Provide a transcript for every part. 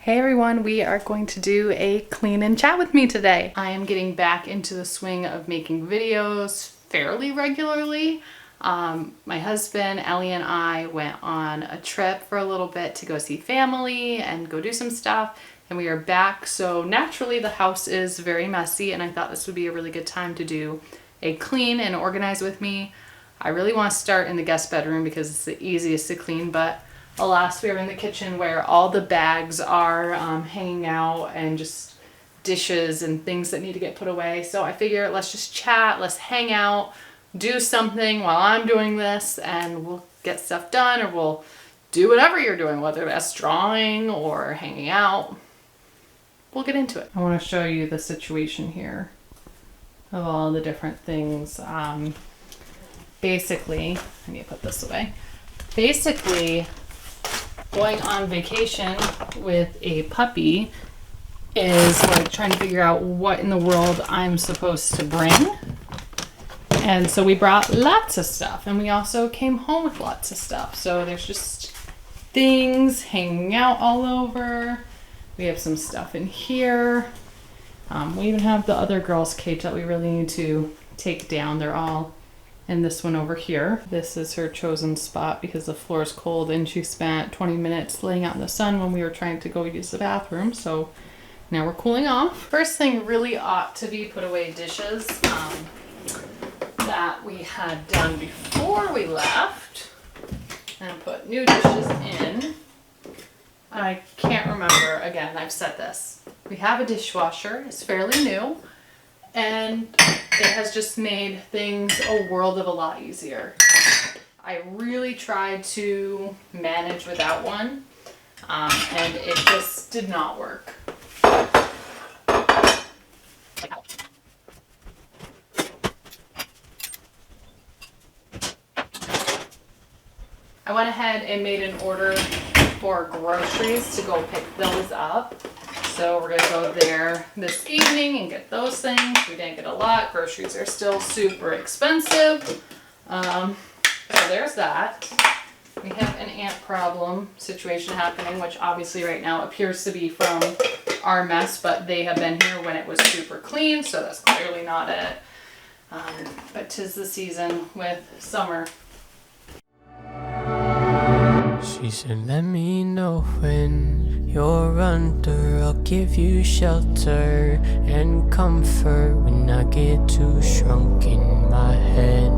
Hey everyone, we are going to do a clean and chat with me today. I am getting back into the swing of making videos fairly regularly. My husband, Ellie, and I went on a trip for a little bit to go see family and go do some stuff, and we are back. So naturally the house is very messy, and I thought this would be a really good time to do a clean and organize with me. I really want to start in the guest bedroom because it's the easiest to clean, but alas, we are in the kitchen where all the bags are hanging out and just dishes and things that need to get put away. So I figure let's just chat, let's hang out, do something while I'm doing this, and we'll get stuff done, or we'll do whatever you're doing, whether that's drawing or hanging out. We'll get into it. I want to show you the situation here of all the different things. Basically, I need to put this away. Basically, going on vacation with a puppy is like trying to figure out what in the world I'm supposed to bring. And so we brought lots of stuff, and we also came home with lots of stuff. So there's just things hanging out all over. We have some stuff in here. We even have the other girls' cage that we really need to take down. They're all in this one over here. This is her chosen spot because the floor is cold, and she spent 20 minutes laying out in the sun when we were trying to go use the bathroom. So now we're cooling off. First thing really ought to be put away dishes that we had done before we left, and put new dishes in. I can't remember, again, I've said this. We have a dishwasher, it's fairly new, and it has just made things a world of a lot easier. I really tried to manage without one, and it just did not work. I went ahead and made an order for groceries to go pick those up. So we're gonna go there this evening and get those things. We didn't get a lot. Groceries are still super expensive. So there's that. We have an ant problem situation happening, which obviously right now appears to be from our mess, but they have been here when it was super clean, so that's clearly not it. But 'tis the season with summer. She said, let me know when you're under, I'll give you shelter and comfort. When I get too shrunk in my head,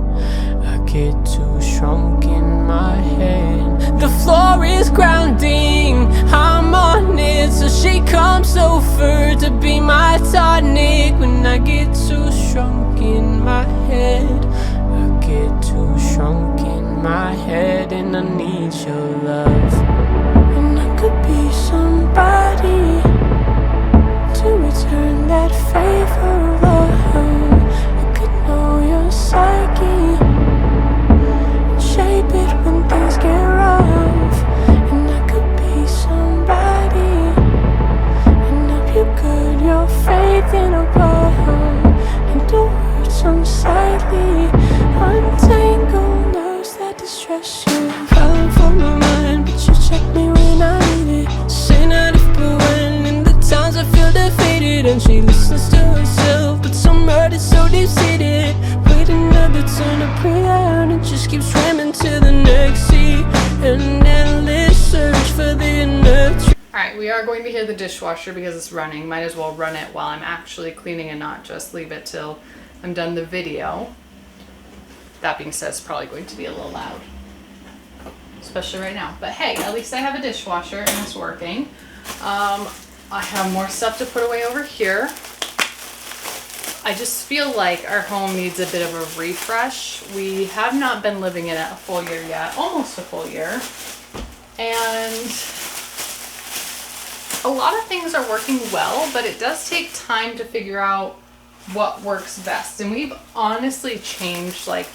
I get too shrunk in my head. The floor is grounding, I'm on it, so she comes over to be my tonic. When I get too shrunk in my head, I get too shrunk in my head, and I need your love. And I could be somebody to return that favor of love. I could know your psyche and shape it when things get rough. And I could be somebody and help you guard your faith in above, and the words unsightly untangle that distress you. Falling from my mind, but you check me when I need it. Say not if but when, in the times I feel defeated. And she listens to herself, but some hurt is so deep-seated. Wait another turn to pray out, and just keep swimming to the next sea. An endless search for the inner truth. Alright, we are going to hear the dishwasher because it's running. Might as well run it while I'm actually cleaning and not just leave it till I'm done the video. That being said, it's probably going to be a little loud, especially right now. But hey, at least I have a dishwasher and it's working. I have more stuff to put away over here. I just feel like our home needs a bit of a refresh. We have not been living in it a full year yet, almost a full year. And a lot of things are working well, but it does take time to figure out what works best. And we've honestly changed like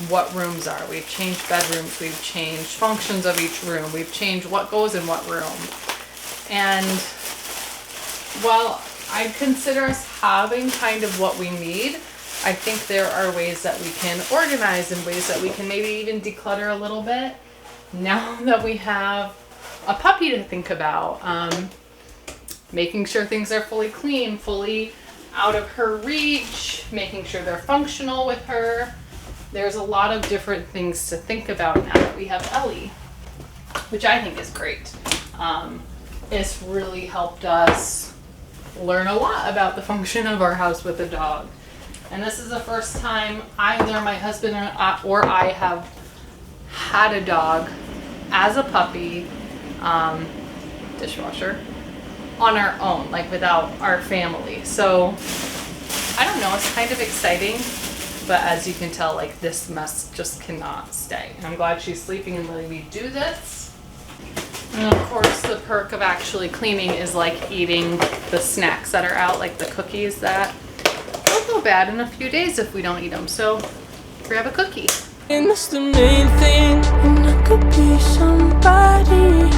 what rooms are. We've changed bedrooms, we've changed functions of each room, we've changed what goes in what room. And while I consider us having kind of what we need, I think there are ways that we can organize and ways that we can maybe even declutter a little bit now that we have a puppy to think about. making sure things are fully clean, fully out of her reach, making sure they're functional with her. There's a lot of different things to think about now that we have Ellie, which I think is great. It's really helped us learn a lot about the function of our house with a dog. And this is the first time either my husband or I have had a dog as a puppy, dishwasher, on our own, like without our family. So I don't know, it's kind of exciting, but as you can tell, like this mess just cannot stay. And I'm glad she's sleeping and letting me do this. And of course the perk of actually cleaning is like eating the snacks that are out, like the cookies that will go bad in a few days if we don't eat them. So grab a cookie. And that's the main thing. And I could be somebody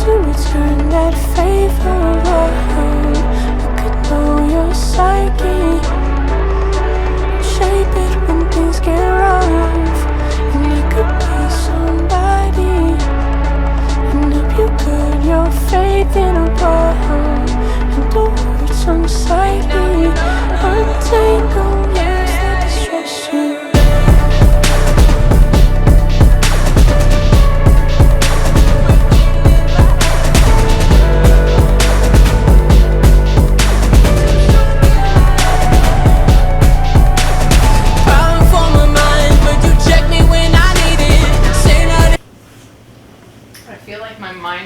to return that favor. I could know your psyche, shape it when things get rough. And I could be somebody, and if you could, your faith in a love, and the words unsightly, untangle years that distress you.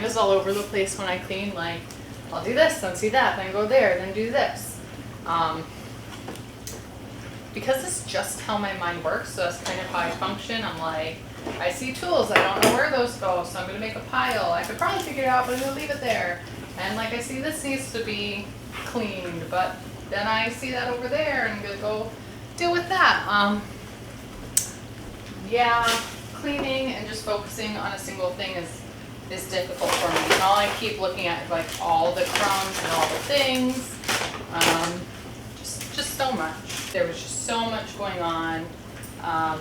Is all over the place when I clean. Like, I'll do this, then see that, then go there, then do this. Because it's just how my mind works, so that's kind of how I function. I'm like, I see tools, I don't know where those go, so I'm gonna make a pile. I could probably figure it out, but I'm gonna leave it there. And like, I see this needs to be cleaned, but then I see that over there and I'm gonna go deal with that. Yeah, cleaning and just focusing on a single thing is difficult for me. And all I keep looking at is like all the crumbs and all the things. Just so much. There was just so much going on. I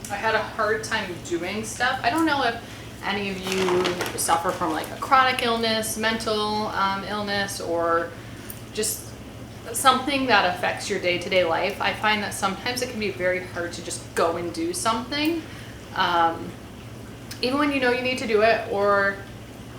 had a hard time doing stuff. I don't know if any of you suffer from like a chronic illness, mental illness, or just something that affects your day-to-day life. I find that sometimes it can be very hard to just go and do something. Even when you know you need to do it, or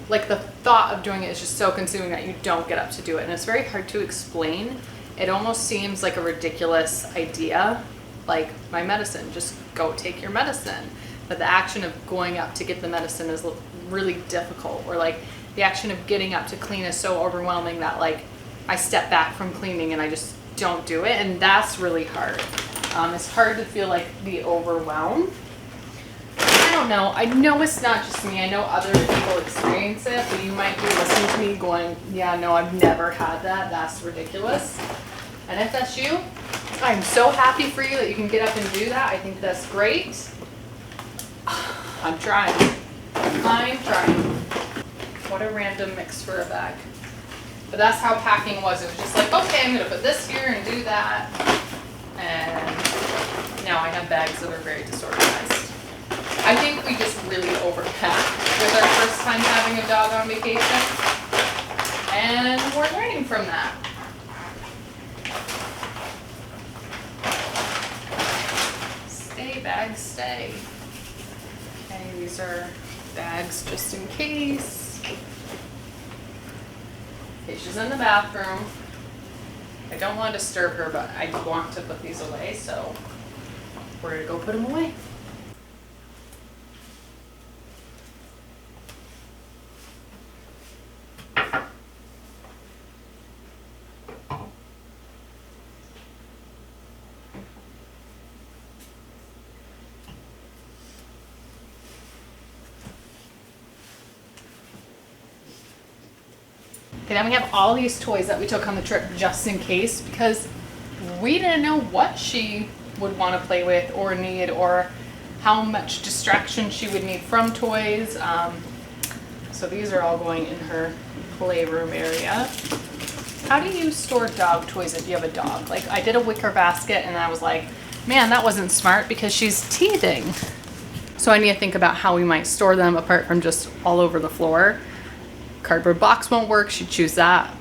like the thought of doing it is just so consuming that you don't get up to do it. And it's very hard to explain. It almost seems like a ridiculous idea, like my medicine, just go take your medicine. But the action of going up to get the medicine is really difficult, or like the action of getting up to clean is so overwhelming that like I step back from cleaning and I just don't do it. And that's really hard. It's hard to feel like the overwhelm. I don't know. I know it's not just me. I know other people experience it, but you might be listening to me going, yeah, no, I've never had that. That's ridiculous. And if that's you, I'm so happy for you that you can get up and do that. I think that's great. I'm trying. I'm trying. What a random mix for a bag. But that's how packing was. It was just like, okay, I'm going to put this here and do that. And now I have bags that are very disorganized. I think we just really overpacked with our first time having a dog on vacation, and we're learning from that. Stay, bags, stay. Okay, these are bags just in case. Okay, she's in the bathroom. I don't want to disturb her, but I want to put these away, so we're gonna go put them away. Okay, then we have all these toys that we took on the trip just in case, because we didn't know what she would want to play with or need, or how much distraction she would need from toys. So these are all going in her playroom area. How do you store dog toys if you have a dog? Like, I did a wicker basket and I was like, man, that wasn't smart because she's teething. So I need to think about how we might store them apart from just all over the floor. cardboard box won't work, she'd choose that.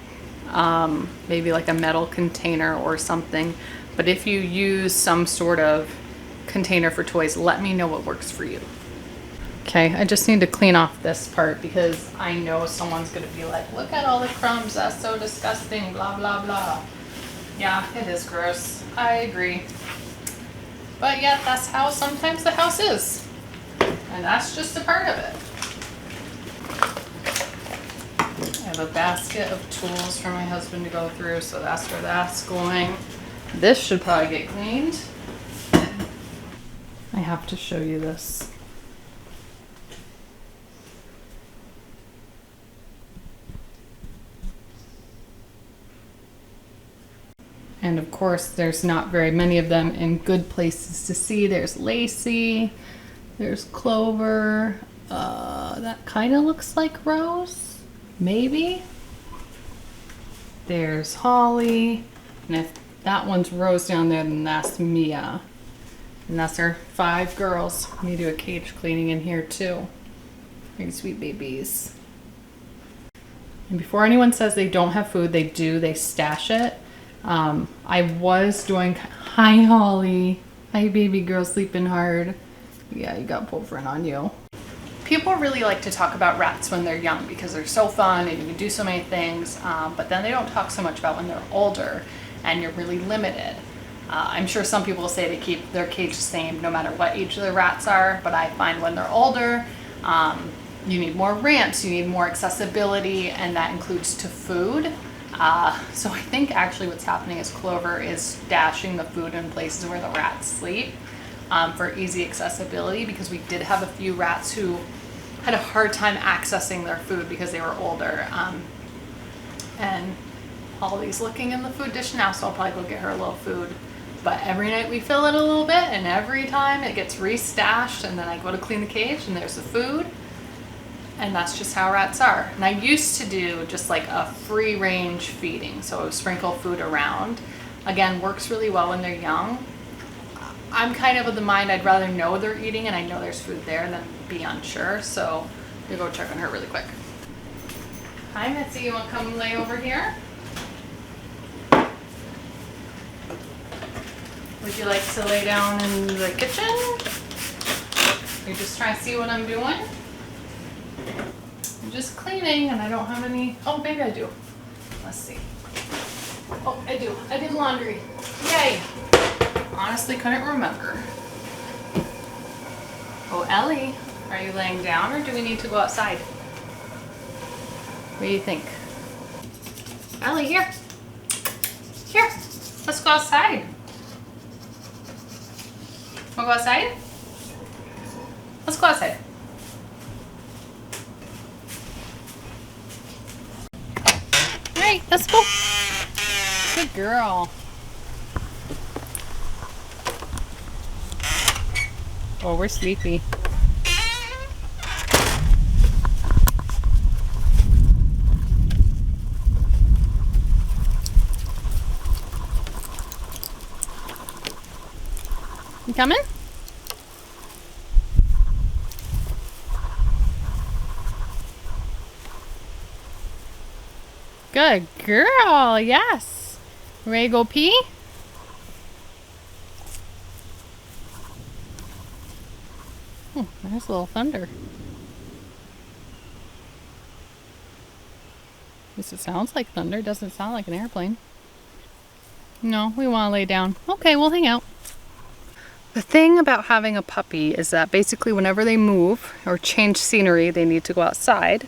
Maybe like a metal container or something. But if you use some sort of container for toys, let me know what works for you. Okay, I just need to clean off this part because I know someone's gonna be like, look at all the crumbs, that's so disgusting, blah, blah, blah. Yeah, it is gross. I agree. But yeah, that's how sometimes the house is. And that's just a part of it. I have a basket of tools for my husband to go through, so that's where that's going. This should probably get cleaned. I have to show you this. And of course, there's not very many of them in good places to see. There's Lacey, there's Clover. That kind of looks like Rose, maybe. There's Holly, and if that one's Rose down there, then that's Mia. And that's our 5 girls. Let me do a cage cleaning in here too. Very sweet babies. And before anyone says they don't have food, they do, they stash it. I was doing, hi Holly, hi baby girl sleeping hard. Yeah, you got pulverin on you. People really like to talk about rats when they're young because they're so fun and you can do so many things, but then they don't talk so much about when they're older and you're really limited. I'm sure some people say to keep their cage the same no matter what age the rats are, but I find when they're older, you need more ramps, you need more accessibility, and that includes to food. So I think actually what's happening is Clover is stashing the food in places where the rats sleep for easy accessibility, because we did have a few rats who had a hard time accessing their food because they were older. And Holly's looking in the food dish now, so I'll probably go get her a little food. But every night we fill it a little bit, and every time it gets restashed, and then I go to clean the cage and there's the food. And that's just how rats are. And I used to do just like a free range feeding, so sprinkle food around. Again, works really well when they're young. I'm kind of the mind I'd rather know they're eating and I know there's food there than be unsure. So we'll go check on her really quick. Hi Mitzi, you want to come lay over here? Would you like to lay down in the kitchen? You're just trying to see what I'm doing? I'm just cleaning and I don't have any, oh maybe I do. Let's see. Oh, I do. I did laundry. Yay! Honestly couldn't remember. Oh, Ellie, are you laying down or do we need to go outside? What do you think? Ellie, here. Here, let's go outside. Wanna go outside? Let's go outside. Alright, let's go. Good girl. Oh, we're sleepy. You coming? Good girl, yes. Ready to go pee? Oh, there's a little thunder. At least it sounds like thunder, doesn't sound like an airplane. No, we want to lay down. Okay, we'll hang out. The thing about having a puppy is that basically whenever they move or change scenery, they need to go outside.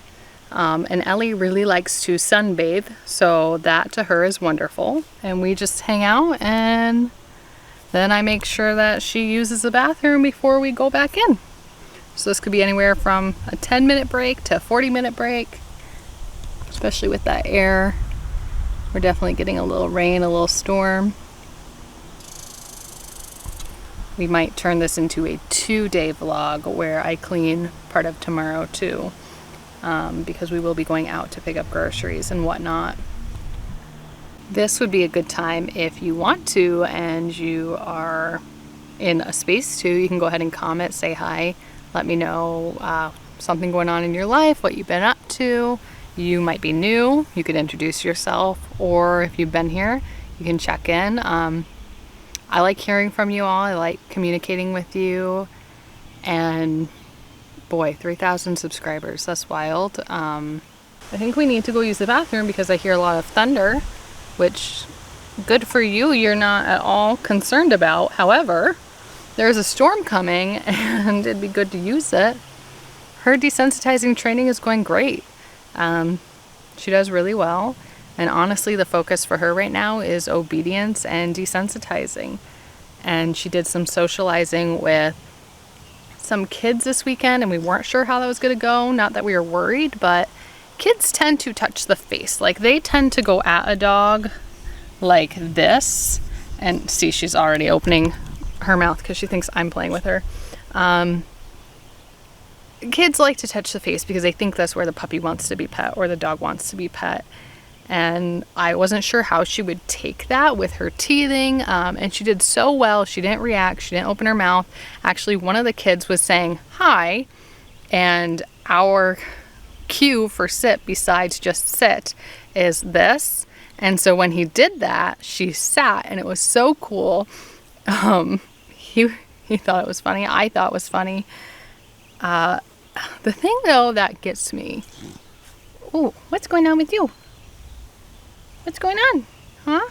And Ellie really likes to sunbathe, so that to her is wonderful. And we just hang out, and then I make sure that she uses the bathroom before we go back in. So this could be anywhere from a 10-minute break to a 40-minute break, especially with that air. We're definitely getting a little rain, a little storm. We might turn this into a 2-day vlog where I clean part of tomorrow too. Because we will be going out to pick up groceries and whatnot. This would be a good time if you want to and you are in a space too. You can go ahead and comment, say hi, let me know something going on in your life, what you've been up to, you might be new, you could introduce yourself, or if you've been here, you can check in. I like hearing from you all. I like communicating with you. And boy, 3,000 subscribers, that's wild. I think we need to go use the bathroom because I hear a lot of thunder, which good for you, you're not at all concerned about. However, there's a storm coming and it'd be good to use it. Her desensitizing training is going great. She does really well. And honestly, the focus for her right now is obedience and desensitizing. And she did some socializing with some kids this weekend, and we weren't sure how that was going to go. Not that we were worried, but kids tend to touch the face. Like, they tend to go at a dog like this. And see, she's already opening her mouth because she thinks I'm playing with her. Kids like to touch the face because they think that's where the puppy wants to be pet or the dog wants to be pet. And I wasn't sure how she would take that with her teething. And she did so well. She didn't react. She didn't open her mouth. Actually, one of the kids was saying hi. And our cue for sit, besides just sit, is this. And so when he did that, she sat, and it was so cool. He thought it was funny. I thought it was funny. The thing, though, that gets me... Ooh, what's going on with you? What's going on? Huh?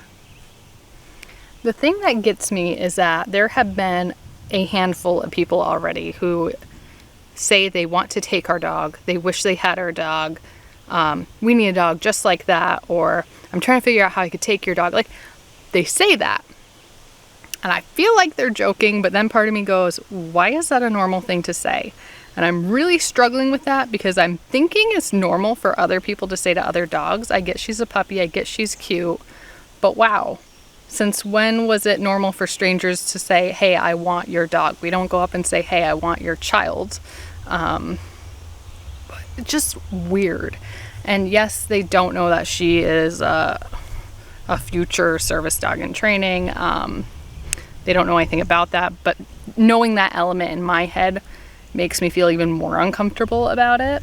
The thing that gets me is that there have been a handful of people already who say they want to take our dog. They wish they had our dog. We need a dog just like that. Or I'm trying to figure out how I could take your dog. Like, they say that. And I feel like they're joking, but then part of me goes, why is that a normal thing to say? And I'm really struggling with that because I'm thinking it's normal for other people to say to other dogs, I get she's a puppy, I get she's cute, but wow, since when was it normal for strangers to say, hey, I want your dog? We don't go up and say, hey, I want your child. It's just weird. And yes, they don't know that she is a future service dog in training. They don't know anything about that, but knowing that element in my head makes me feel even more uncomfortable about it.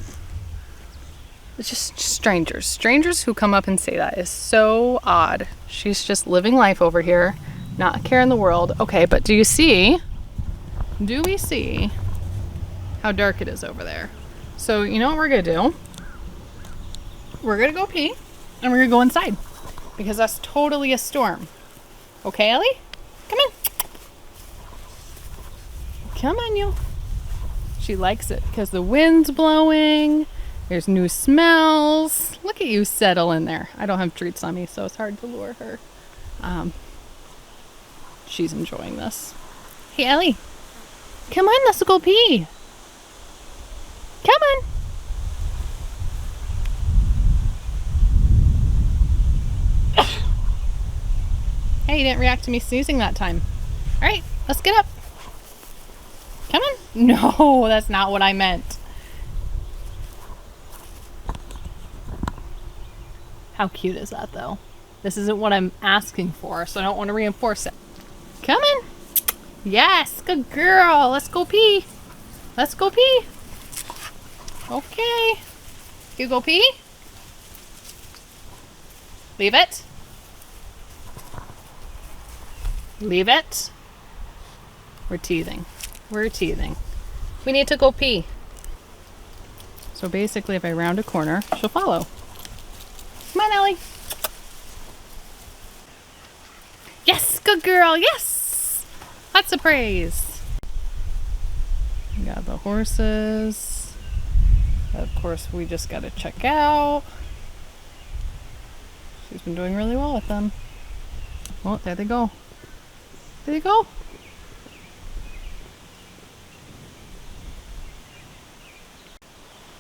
It's just strangers. Strangers who come up and say that is so odd. She's just living life over here, not a care in the world. Okay, but do we see how dark it is over there? So you know what we're gonna do? We're gonna go pee and we're gonna go inside because that's totally a storm. Okay, Ellie? Come in. Come on, you. She likes it because the wind's blowing. There's new smells. Look at you settle in there. I don't have treats on me, so it's hard to lure her. She's enjoying this. Hey, Ellie. Come on, let's go pee. Come on. Hey, you didn't react to me sneezing that time. All right, let's get up. Come on. No, that's not what I meant. How cute is that, though? This isn't what I'm asking for, so I don't want to reinforce it. Come on. Yes, good girl. Let's go pee. Let's go pee. Okay. You go pee? Leave it. Leave it. We're teething. We're teething. We need to go pee. So basically, if I round a corner, she'll follow. Come on, Ellie. Yes, good girl. Yes. Lots of praise. We got the horses. Of course, we just got to check out. She's been doing really well with them. Oh, there they go. There you go.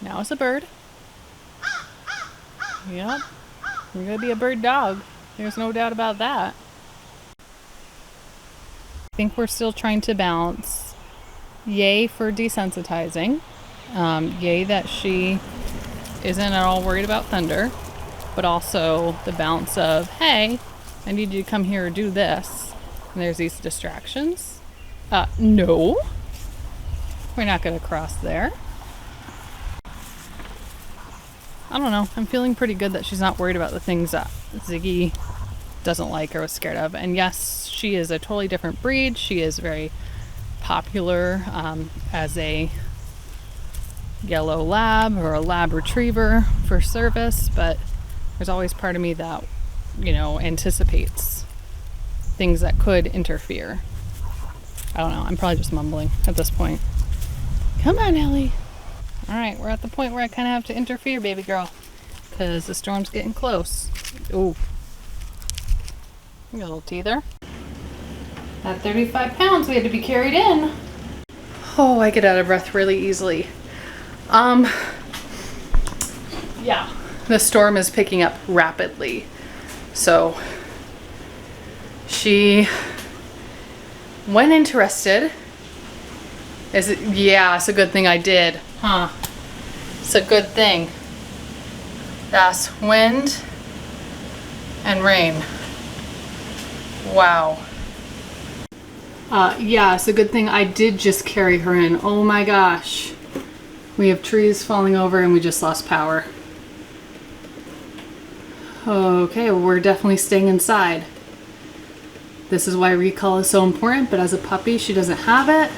Now it's a bird. Yep. You're gonna be a bird dog. There's no doubt about that. I think we're still trying to balance. Yay for desensitizing. Yay that she isn't at all worried about thunder. But also the balance of, hey, I need you to come here and do this. And there's these distractions. No. We're not gonna cross there. I don't know. I'm feeling pretty good that she's not worried about the things that Ziggy doesn't like or was scared of. And yes, she is a totally different breed. She is very popular as a yellow lab or a lab retriever for service, but there's always part of me that, you know, anticipates things that could interfere. I don't know. I'm probably just mumbling at this point. Come on, Ellie. All right, we're at the point where I kind of have to interfere, baby girl, because the storm's getting close. Ooh. You got a little teether. At 35 pounds, we had to be carried in. Oh, I get out of breath really easily. Yeah, the storm is picking up rapidly. So she when interested. Is it? Yeah, it's a good thing I did. Huh. It's a good thing. That's wind and rain. Wow. Yeah, it's a good thing I did just carry her in. Oh my gosh. We have trees falling over and we just lost power. Okay, well, we're definitely staying inside. This is why recall is so important, but as a puppy, she doesn't have it.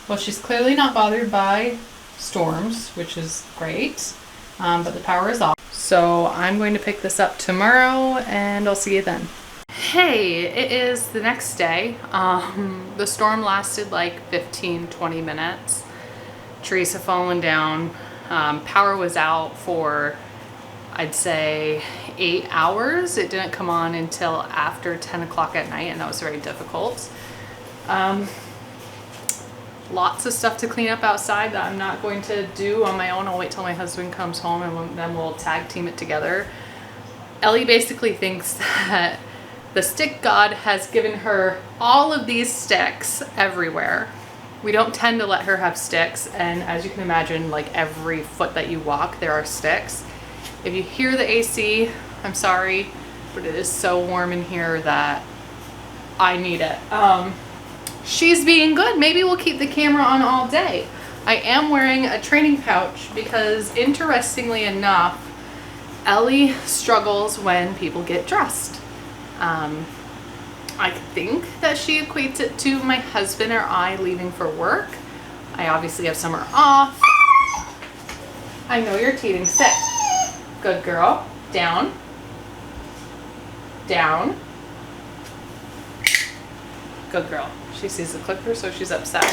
Well, she's clearly not bothered by storms, which is great, but the power is off. So I'm going to pick this up tomorrow and I'll see you then. Hey, it is the next day. The storm lasted like 15-20 minutes. Trees have fallen down. Power was out for, I'd say, 8 hours. It didn't come on until after 10 o'clock at night, and that was very difficult. Lots of stuff to clean up outside that I'm not going to do on my own. I'll wait till my husband comes home and then we'll tag team it together. Ellie basically thinks that the stick god has given her all of these sticks everywhere. We don't tend to let her have sticks, and as you can imagine, like every foot that you walk, there are sticks. If you hear the AC, I'm sorry, but it is so warm in here that I need it. She's being good. Maybe we'll keep the camera on all day. I am wearing a training pouch because, interestingly enough, Ellie struggles when people get dressed. I think that she equates it to my husband or I leaving for work. I obviously have summer off. I know you're teething. Sit. Good girl. Down. Down. Good girl. She sees the clicker, so she's upset.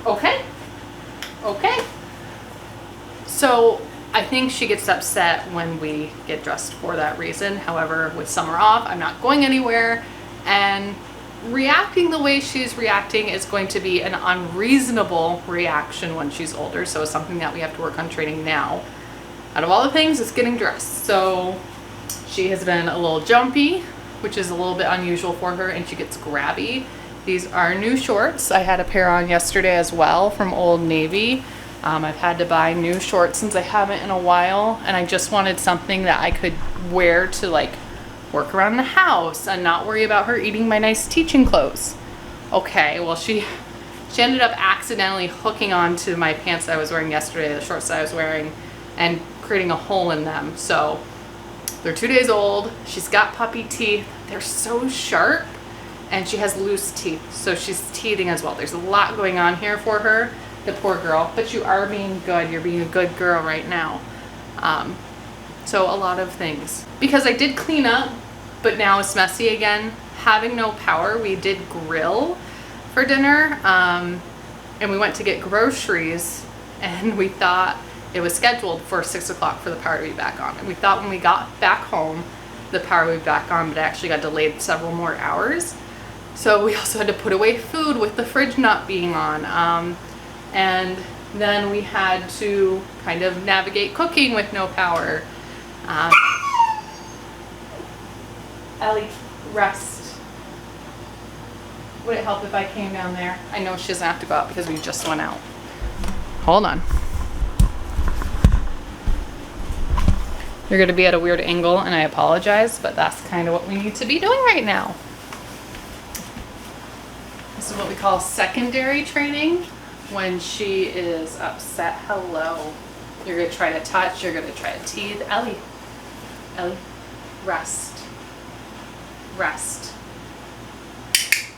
Okay. Okay. So I think she gets upset when we get dressed for that reason. However, with summer off, I'm not going anywhere, and reacting the way she's reacting is going to be an unreasonable reaction when she's older. So it's something that we have to work on training now. Out of all the things, it's getting dressed. So she has been a little jumpy, which is a little bit unusual for her, and she gets grabby. These are new shorts. I had a pair on yesterday as well from Old Navy. I've had to buy new shorts since I haven't in a while, and I just wanted something that I could wear to like work around the house and not worry about her eating my nice teaching clothes. Okay, well she ended up accidentally hooking onto my pants that I was wearing yesterday, the shorts that I was wearing, and creating a hole in them. So they're 2 days old. She's got puppy teeth. They're so sharp, and she has loose teeth, so she's teething as well. There's a lot going on here for her, the poor girl, but you are being good. You're being a good girl right now. So a lot of things. Because I did clean up, but now it's messy again. Having no power, we did grill for dinner, and we went to get groceries, and we thought it was scheduled for 6 o'clock for the power to be back on. And we thought when we got back home, the power would be back on, but it actually got delayed several more hours. So we also had to put away food with the fridge not being on. And then we had to kind of navigate cooking with no power. Ellie, rest. Would it help if I came down there? I know she doesn't have to go out because we just went out. Hold on. You're gonna be at a weird angle and I apologize, but that's kind of what we need to be doing right now. This is what we call secondary training when she is upset. Hello. You're gonna try to touch, you're gonna try to teeth. Ellie, rest. Rest.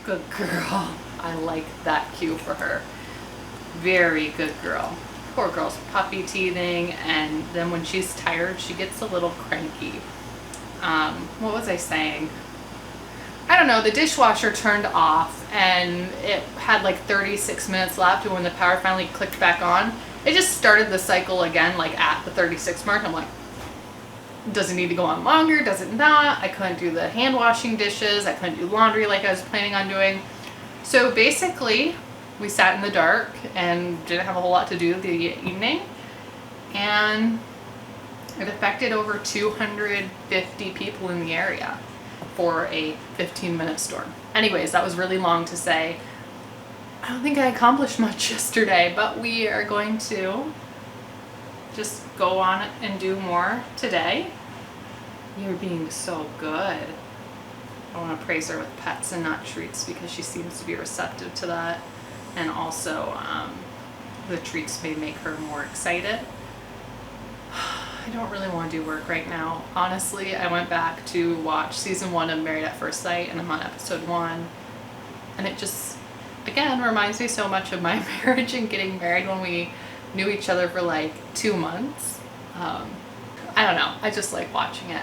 Good girl. I like that cue for her. Very good girl. Poor girl's puppy teething, and then when she's tired, she gets a little cranky. What was I saying? I don't know, the dishwasher turned off and it had like 36 minutes left, and when the power finally clicked back on, it just started the cycle again, like at the 36 mark. I'm like, does it need to go on longer? Does it not? I couldn't do the hand washing dishes. I couldn't do laundry like I was planning on doing. So basically, we sat in the dark and didn't have a whole lot to do the evening. And it affected over 250 people in the area for a 15-minute storm. Anyways, that was really long to say. I don't think I accomplished much yesterday, but we are going to just go on and do more today. You're being so good. I want to praise her with pets and not treats because she seems to be receptive to that. And also, the treats may make her more excited. I don't really want to do work right now. Honestly, I went back to watch season 1 of Married at First Sight, and I'm on episode 1. And it just, again, reminds me so much of my marriage and getting married when we knew each other for like 2 months. I don't know. I just like watching it.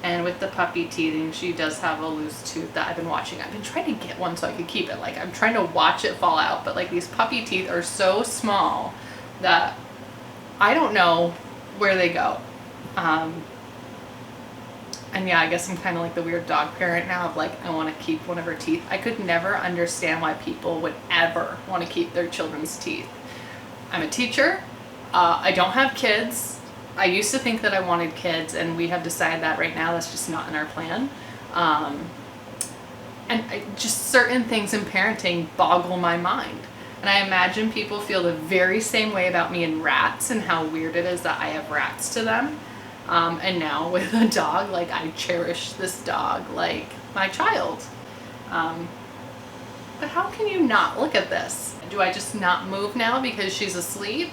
And with the puppy teething, she does have a loose tooth that I've been watching. I've been trying to get one so I could keep it. Like, I'm trying to watch it fall out, but like these puppy teeth are so small that I don't know where they go. And yeah, I guess I'm kind of like the weird dog parent now of like, I want to keep one of her teeth. I could never understand why people would ever want to keep their children's teeth. I'm a teacher. I don't have kids. I used to think that I wanted kids, and we have decided that right now that's just not in our plan. Just certain things in parenting boggle my mind. And I imagine people feel the very same way about me and rats and how weird it is that I have rats to them. And now with a dog, like I cherish this dog like my child. But how can you not look at this? Do I just not move now because she's asleep?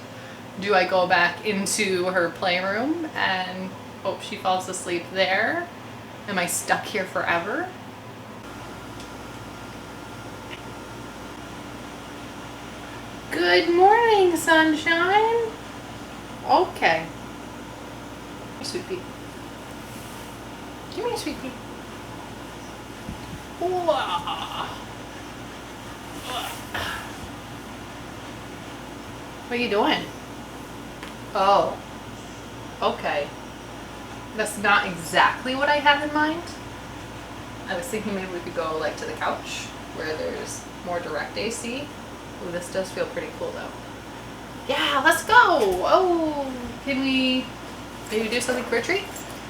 Do I go back into her playroom and hope she falls asleep there? Am I stuck here forever? Good morning, sunshine. Okay. Hey, sweet pea. Give me a sweet pea. What are you doing? Oh, okay. That's not exactly what I had in mind. I was thinking maybe we could go like to the couch where there's more direct AC. Ooh, this does feel pretty cool though. Yeah, let's go. Oh, can we maybe do something for a treat?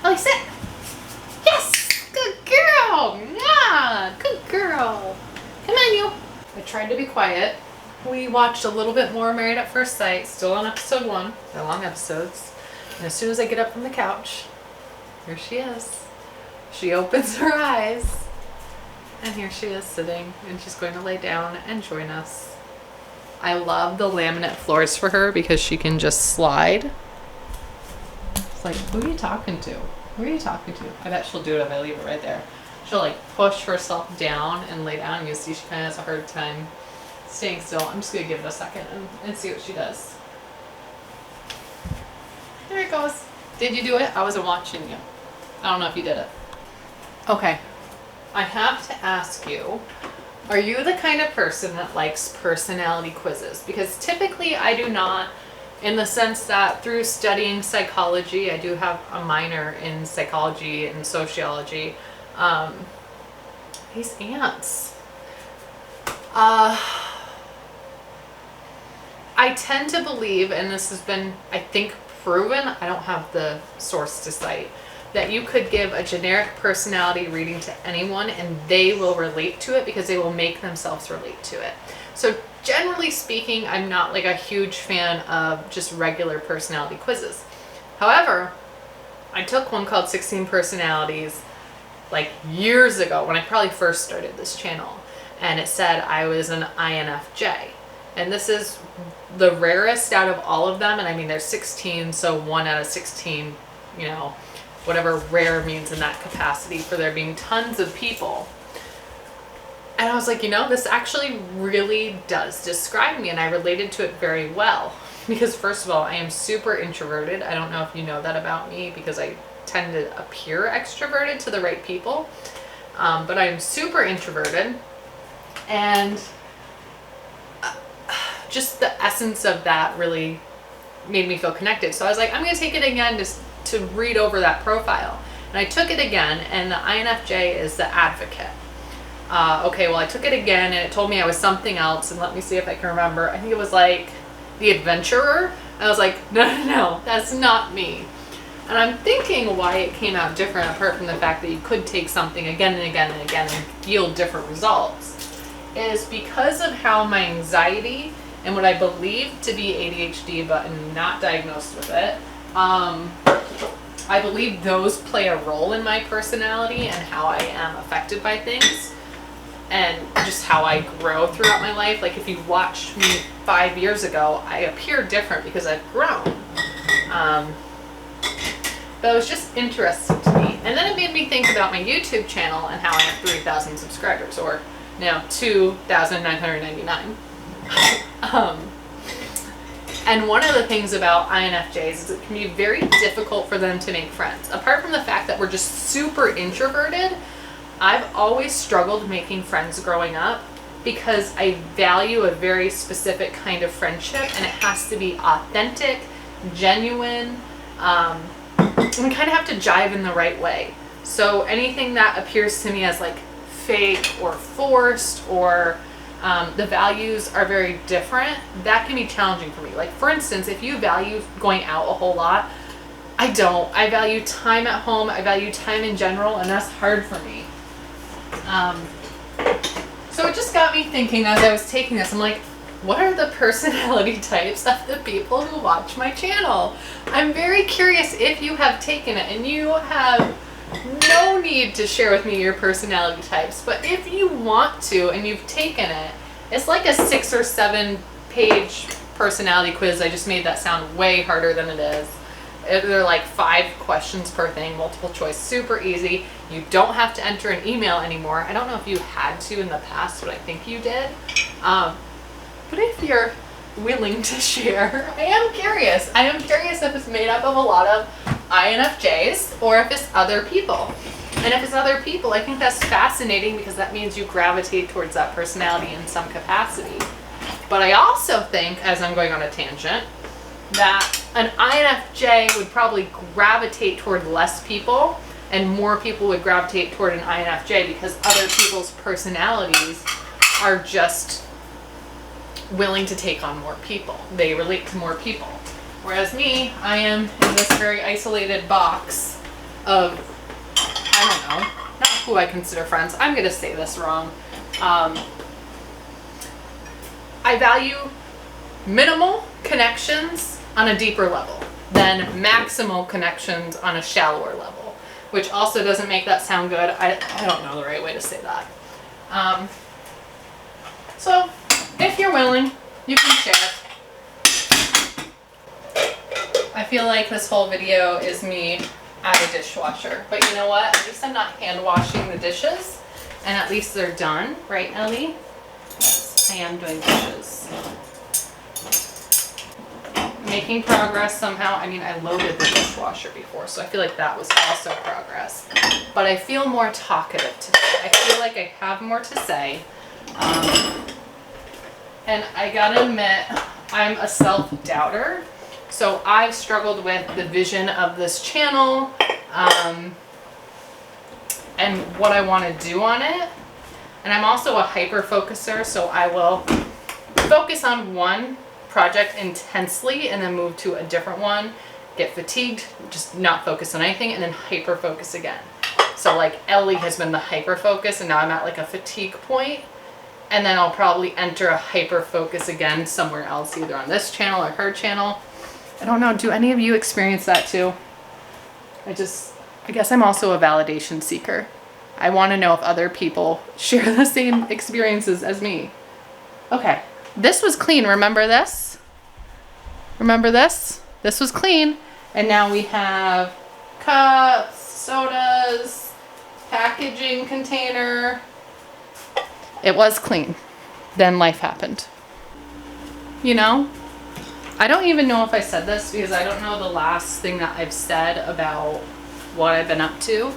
Ellie, sit. Yes, good girl. Yeah, good girl. Come on, you. I tried to be quiet. We watched a little bit more Married at First Sight, still on episode 1. They're long episodes. And as soon as I get up from the couch, here she is. She opens her eyes, and here she is sitting, and she's going to lay down and join us. I love the laminate floors for her because she can just slide. It's like, who are you talking to? Who are you talking to? I bet she'll do it if I leave it right there. She'll like push herself down and lay down. You see she kind of has a hard time staying still. I'm just going to give it a second and see what she does. There it goes. Did you do it? I wasn't watching you. I don't know if you did it. Okay. I have to ask you, are you the kind of person that likes personality quizzes? Because typically I do not, in the sense that through studying psychology, I do have a minor in psychology and sociology. These ants. I tend to believe, and this has been, I think, proven, I don't have the source to cite, that you could give a generic personality reading to anyone and they will relate to it because they will make themselves relate to it. So generally speaking, I'm not like a huge fan of just regular personality quizzes. However, I took one called 16 Personalities like years ago when I probably first started this channel, and it said I was an INFJ. And this is the rarest out of all of them. And I mean, there's 16, so 1 out of 16, you know, whatever rare means in that capacity, for there being tons of people. And I was like, you know, this actually really does describe me, and I related to it very well. Because first of all, I am super introverted. I don't know if you know that about me, because I tend to appear extroverted to the right people. But I am super introverted, and just the essence of that really made me feel connected. So I was like, I'm going to take it again just to read over that profile. And I took it again, and the INFJ is the advocate. Okay, well, I took it again, and it told me I was something else, and let me see if I can remember. I think it was like the adventurer. I was like, no, that's not me. And I'm thinking why it came out different, apart from the fact that you could take something again and again and again and yield different results, is because of how my anxiety and what I believe to be ADHD, but I'm not diagnosed with it, I believe those play a role in my personality and how I am affected by things, and just how I grow throughout my life. Like if you watched me 5 years ago, I appear different because I've grown. But it was just interesting to me. And then it made me think about my YouTube channel and how I have 3,000 subscribers, or now 2,999. And one of the things about INFJs is it can be very difficult for them to make friends. Apart from the fact that we're just super introverted, I've always struggled making friends growing up, because I value a very specific kind of friendship, and it has to be authentic, genuine, and we kind of have to jive in the right way. So anything that appears to me as like fake or forced, or the values are very different, that can be challenging for me. Like for instance, if you value going out a whole lot, I don't. I value time at home. I value time in general, and that's hard for me. So it just got me thinking as I was taking this, I'm like, what are the personality types of the people who watch my channel? I'm very curious if you have taken it, and you have no need to share with me your personality types, but if you want to and you've taken it, it's like a 6 or 7 page personality quiz. I just made that sound way harder than it is. They're like 5 questions per thing, multiple choice, super easy. You don't have to enter an email anymore. I don't know if you had to in the past, but I think you did. But if you're willing to share, I am curious. I am curious if it's made up of a lot of INFJs or if it's other people. And if it's other people, I think that's fascinating, because that means you gravitate towards that personality in some capacity. But I also think, as I'm going on a tangent, that an INFJ would probably gravitate toward less people, and more people would gravitate toward an INFJ, because other people's personalities are just willing to take on more people. They relate to more people. Whereas me, I am in this very isolated box of, I don't know, not who I consider friends. I'm going to say this wrong. I value minimal connections on a deeper level than maximal connections on a shallower level, which also doesn't make that sound good. I don't know the right way to say that. So if you're willing, you can share. I feel like this whole video is me at a dishwasher, but you know what? At least I'm not hand washing the dishes, and at least they're done, right, Ellie? Yes, I am doing dishes. Making progress somehow. I mean, I loaded the dishwasher before, so I feel like that was also progress. But I feel more talkative today. I feel like I have more to say. And I gotta admit, I'm a self-doubter. So I've struggled with the vision of this channel, and what I want to do on it. And I'm also a hyper-focuser, so I will focus on one project intensely and then move to a different one, get fatigued, just not focus on anything, and then hyper-focus again. So like Ellie has been the hyper-focus, and now I'm at like a fatigue point. And then I'll probably enter a hyper-focus again somewhere else, either on this channel or her channel. I don't know, do any of you experience that too? I guess I'm also a validation seeker. I want to know if other people share the same experiences as me. Okay, this was clean. Remember this? Remember this? This was clean. And now we have cups, sodas, packaging container. It was clean. Then life happened. You know, I don't even know if I said this because I don't know the last thing that I've said about what I've been up to.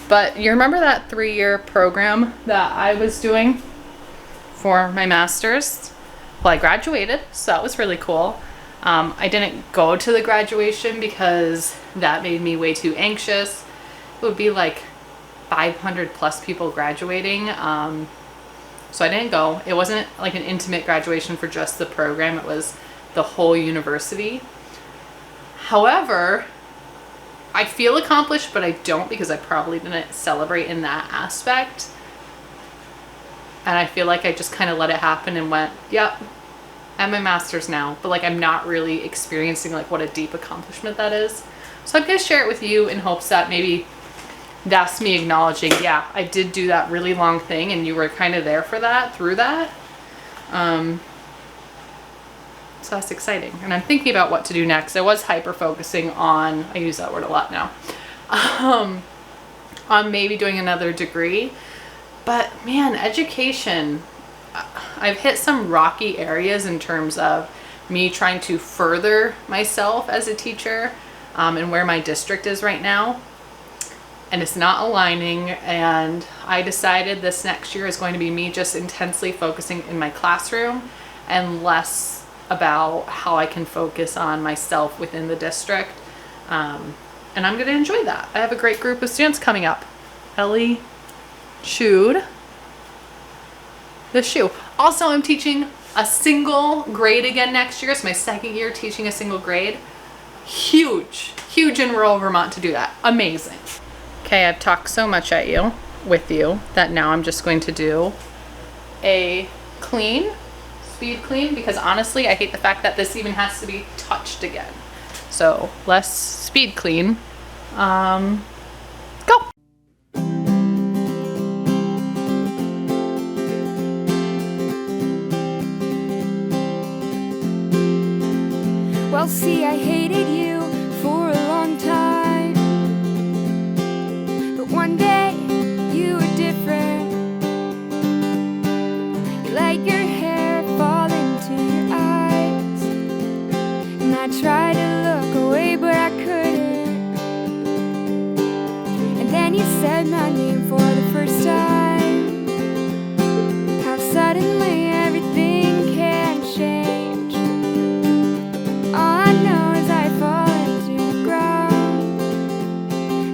But you remember that 3-year program that I was doing for my master's? Well, I graduated, so that was really cool. I didn't go to the graduation because that made me way too anxious. It would be like 500 plus people graduating. So I didn't go. It wasn't like an intimate graduation for just the program. It was the whole university. However, I feel accomplished, but I don't because I probably didn't celebrate in that aspect. And I feel like I just kind of let it happen and went, yep, I'm my master's now. But like, I'm not really experiencing like what a deep accomplishment that is. So I'm going to share it with you in hopes that maybe that's me acknowledging, yeah, I did do that really long thing and you were kind of there for that, through that. So that's exciting. And I'm thinking about what to do next. I was hyper focusing on, I use that word a lot now, on maybe doing another degree. But man, education, I've hit some rocky areas in terms of me trying to further myself as a teacher, and where my district is right now. And it's not aligning, and I decided this next year is going to be me just intensely focusing in my classroom and less about how I can focus on myself within the district. And I'm going to enjoy that. I have a great group of students coming up. Ellie chewed the shoe. Also, I'm teaching a single grade again next year. It's my 2nd year teaching a single grade. Huge in rural Vermont to do that. Amazing. Okay, I've talked so much with you that now I'm just going to do a speed clean, because honestly, I hate the fact that this even has to be touched again. So let's speed clean. Go. Well, see, I hated you for a long time, but one day you were different. You let your hair fall into your eyes, and I tried to look away, but I couldn't. And then you said my name for the first time. How suddenly everything can change. All I know is I fall into the ground,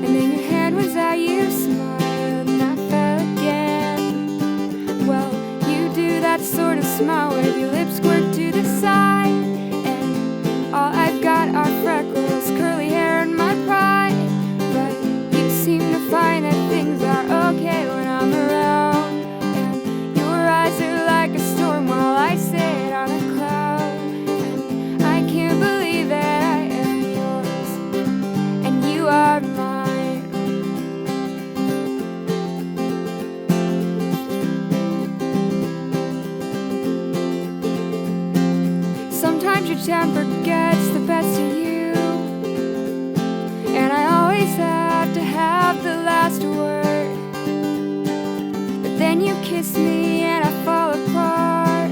and then your hand was out, you smiled, and I fell again. Well, you do that sort of smile where your lips squirt to the side, and all I've got are freckles, curly hair, and my pride. But you seem to find that things are okay when I'm around, and your eyes are like a storm while I sit on a cloud. And I can't believe that I am yours, and you are mine. Sometimes your temper gets the best of you, and I always have to have the last word. But then you kiss me and I fall apart.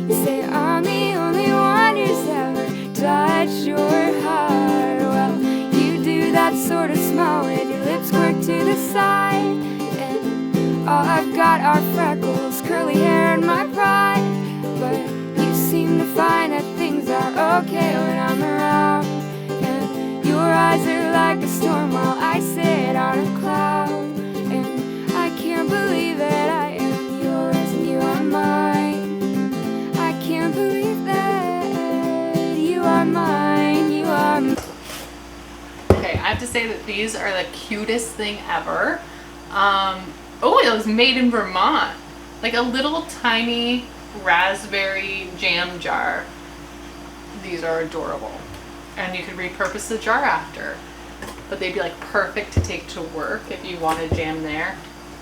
You say I'm the only one who's ever touched your heart. Well, you do that sort of smile with your lips squirt to the side, and all I've got are freckles, curly hair, and my pride. But you seem to find that things are okay when I'm around, and your eyes are like a storm while I sit on a cloud. And I can't believe that I am yours and you are mine. I can't believe that you are mine, you are mine. Okay, I have to say that these are the cutest thing ever. Oh, it was made in Vermont. Like a little tiny raspberry jam jar. These are adorable. And you could repurpose the jar after. but they'd be like perfect to take to work if you wanted jam there.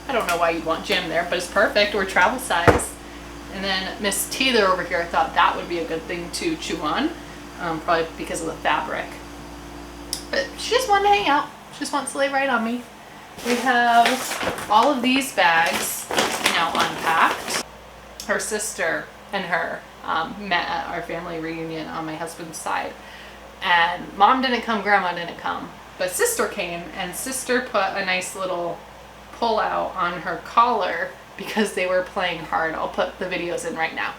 I don't know why you'd want jam there, but it's perfect, or travel size. And then Miss Teether over here, I thought that would be a good thing to chew on, probably because of the fabric. But she just wanted to hang out. She just wants to lay right on me. We have all of these bags now unpacked. Her sister and her met at our family reunion on my husband's side. And Mom didn't come, Grandma didn't come. But Sister came, and Sister put a nice little pull out on her collar because they were playing hard. I'll put the videos in right now.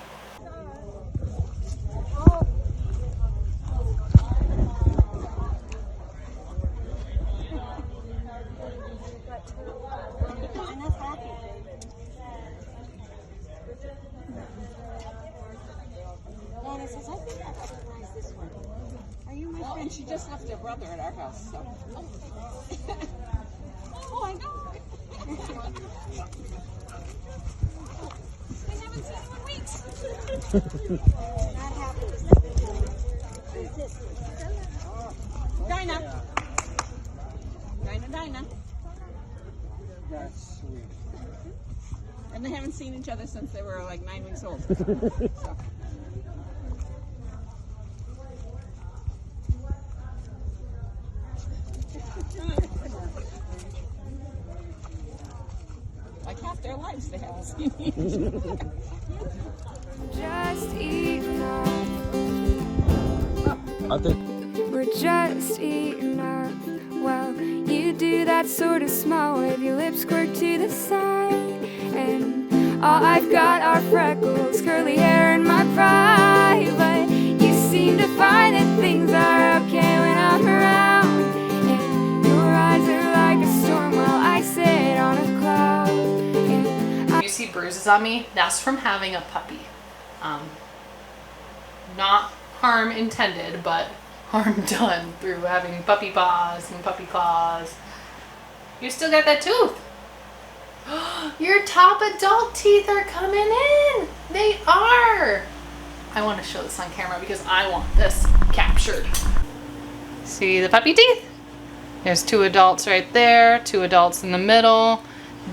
Donna says, I think I recognize this one. Are you my friend? She just left her brother at our house, so. Oh my God. We haven't seen you in weeks. Not happy. Who's this? Dinah. Dinah. That's sweet. And they haven't seen each other since they were like 9 weeks old. So. Like half their lives they haven't seen each other. Just eating up. I think We're just eating up. Well, you do that sort of smile with your lips squirt to the side. And all I've got are freckles, curly hair, and my pride. But you seem to find that things are okay when I'm around. And your eyes are like a storm while I sit on a cloud. And You see bruises on me? That's from having a puppy. Not harm intended, but harm done through having puppy paws and puppy claws. You still got that tooth. Your top adult teeth are coming in. They are. I want to show this on camera because I want this captured. See the puppy teeth? There's 2 adults right there, 2 adults in the middle.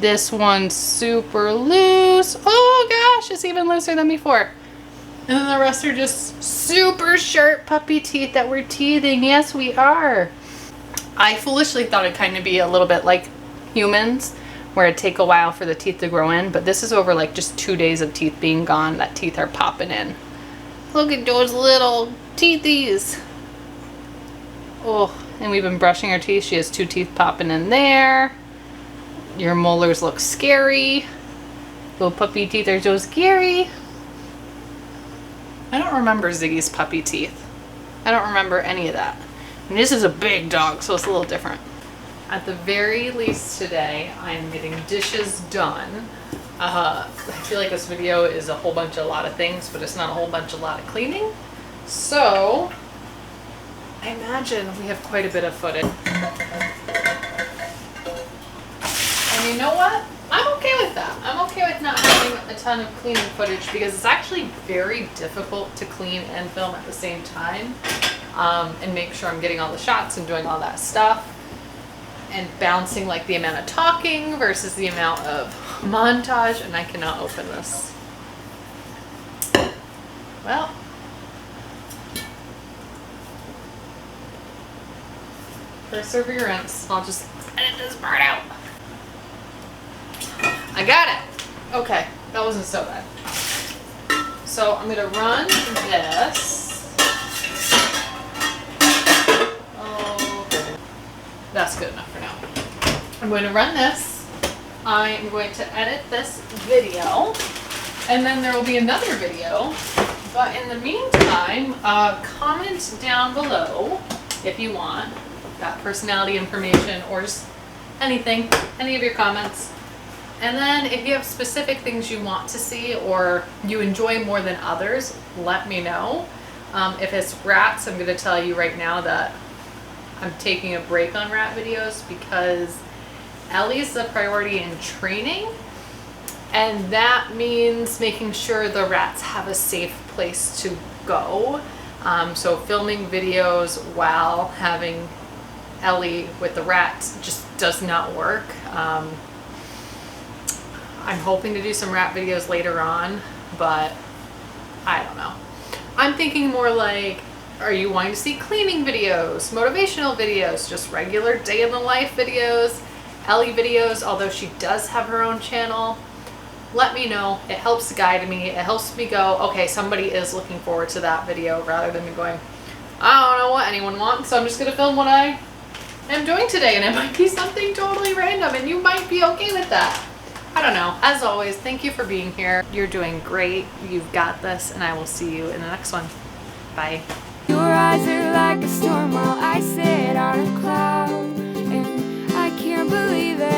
This one's super loose. Oh gosh, it's even looser than before. And then the rest are just super sharp puppy teeth that we're teething. Yes, we are. I foolishly thought it'd kind of be a little bit like humans, where it'd take a while for the teeth to grow in, but this is over like just 2 days of teeth being gone that teeth are popping in. Look at those little teethies. Oh, and we've been brushing her teeth. She has 2 teeth popping in there. Your molars look scary. Little puppy teeth are so scary. I don't remember Ziggy's puppy teeth. I don't remember any of that. And this is a big dog, so it's a little different. At the very least today, I'm getting dishes done. I feel like this video is a lot of things, but it's not a lot of cleaning. So, I imagine we have quite a bit of footage. And you know what? I'm okay with that. I'm okay with not having a ton of cleaning footage because it's actually very difficult to clean and film at the same time, and make sure I'm getting all the shots and doing all that stuff and balancing like the amount of talking versus the amount of montage. And I cannot open this. Well, perseverance. I'll just edit this part out. I got it. Okay, that wasn't so bad. So I'm gonna run this. Oh, that's good enough for now. I'm going to run this. I'm going to edit this video, and then there will be another video. But in the meantime, comment down below if you want that personality information or just anything, any of your comments. And then if you have specific things you want to see or you enjoy more than others, let me know. If it's rats, I'm going to tell you right now that I'm taking a break on rat videos because Ellie's the priority in training, and that means making sure the rats have a safe place to go. So filming videos while having Ellie with the rats just does not work. I'm hoping to do some rat videos later on, but I don't know. I'm thinking more like, are you wanting to see cleaning videos, motivational videos, just regular day in the life videos, Ellie videos, although she does have her own channel? Let me know. It helps guide me. It helps me go, okay, somebody is looking forward to that video, rather than me going, I don't know what anyone wants, so I'm just gonna film what I am doing today, and it might be something totally random and you might be okay with that. I don't know. As always, thank you for being here. You're doing great. You've got this, and I will see you in the next one. Bye. Your eyes are like a storm while I sit on a cloud, and I can't believe that